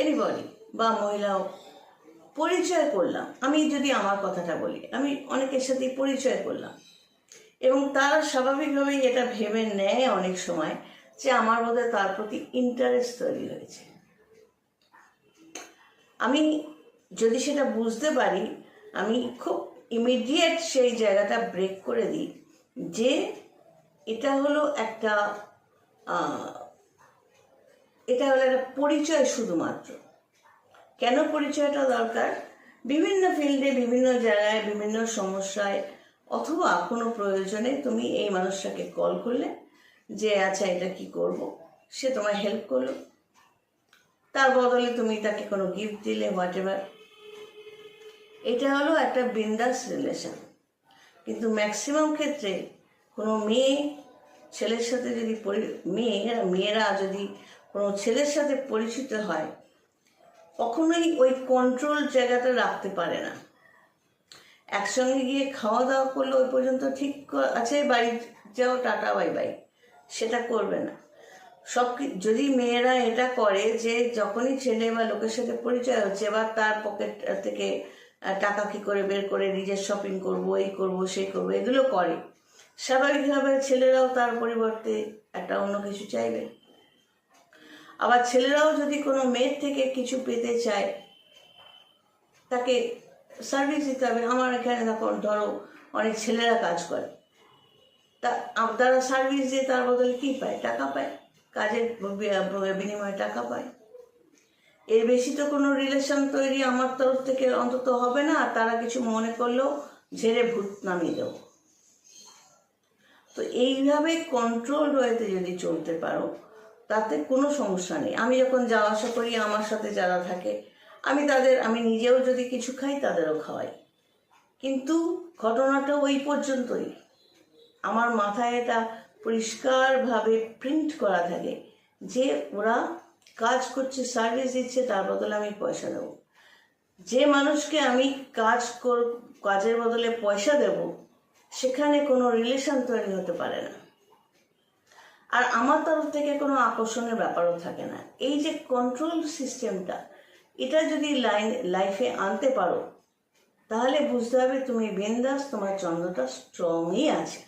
Anybody বা মহিলা পরিচয় করলাম, আমি যদি আমার কথাটা বলি, আমি অনেকের সাথে পরিচয় করলাম এবং তারা স্বাভাবিকভাবেই এটা ভেবে নেয় অনেক সময় যে আমার বোধহয় তার প্রতি ইন্টারেস্ট তৈরি হয়েছে। আমি যদি সেটা বুঝতে পারি, আমি খুব ইমিডিয়েট সেই জায়গাটা ব্রেক করে দিই যে এটা হলো একটা পরিচয় শুধুমাত্র। কেন পরিচয়টা দরকার? বিভিন্ন ফিল্ডে, বিভিন্ন জায়গায়, বিভিন্ন সমস্যায় অথবা কোনো প্রয়োজনে তুমি এই মানুষটাকে কল করলে যে আচ্ছা এটা কি করব, সে তোমায় হেল্প করলো, তার বদলে তুমি তাকে কোনো গিফট দিলে, হোয়াট এভার। এটা হলো একটা বিন্দাস রিলেশন। কিন্তু ম্যাক্সিমাম ক্ষেত্রে কোনো মেয়ে ছেলের সাথে যদি মেয়েরা যদি কোনো ছেলের সাথে পরিচিত হয়, কখনোই ওই কন্ট্রোল জায়গাটা রাখতে পারে না। একসঙ্গে গিয়ে খাওয়া দাওয়া করলে ওই পর্যন্ত ঠিক আছে, বাড়ি যাও, টাটা বাই বাই, সেটা করবে না। যদি মেয়েরা এটা করে যে যখনই ছেলে বা লোকের সাথে পরিচয় হচ্ছে, এবার তার পকেট থেকে টাকা কি করে বের করে নিজের শপিং করব, এই করব, সেই করবো, এগুলো করে, স্বাভাবিকভাবে ছেলেরাও তার পরিবর্তে একটা অন্য কিছু চাইবে। আবার ছেলেরাও যদি কোনো মেয়ের থেকে কিছু পেতে চায়, তাকে সার্ভিস দিতে হবে। আমার এখানে ধরো অনেক ছেলেরা কাজ করে, তারা সার্ভিস দিয়ে তার বদলে কী পায়? টাকা পায়, কাজের বিনিময়ে টাকা পায়। এর বেশি তো কোনো রিলেশন তৈরি আমার তরফ থেকে অন্তত হবে না। তারা কিছু মনে করলেও ঝেড়ে ভূত নামিয়ে দেব। তো এইভাবে কন্ট্রোল হয়েতে যদি চলতে পারো, তাতে কোনো সমস্যা নেই। আমি যখন যাওয়া আসা করি, আমার সাথে যারা থাকে, আমি নিজেও যদি কিছু খাই, তাদেরও খাওয়াই। কিন্তু ঘটনাটা ওই পর্যন্তই। আমার মাথায় এটা পরিষ্কারভাবে প্রিন্ট করা থাকে যে ওরা কাজ করছে, সার্ভিস দিচ্ছে, তার বদলে আমি পয়সা দেব। যে মানুষকে আমি কাজের বদলে পয়সা দেব, সেখানে কোনো রিলেশন তৈরি হতে পারে না, আর আমার তরফ থেকে কোনো আকর্ষণের ব্যাপারও থাকে না। এই যে কন্ট্রোল সিস্টেমটা, এটা যদি লাইফে আনতে পারো, তাহলে বুঝতে হবে তুমি বিন্দাস, তোমার চন্দ্রটা স্ট্রংই আছে।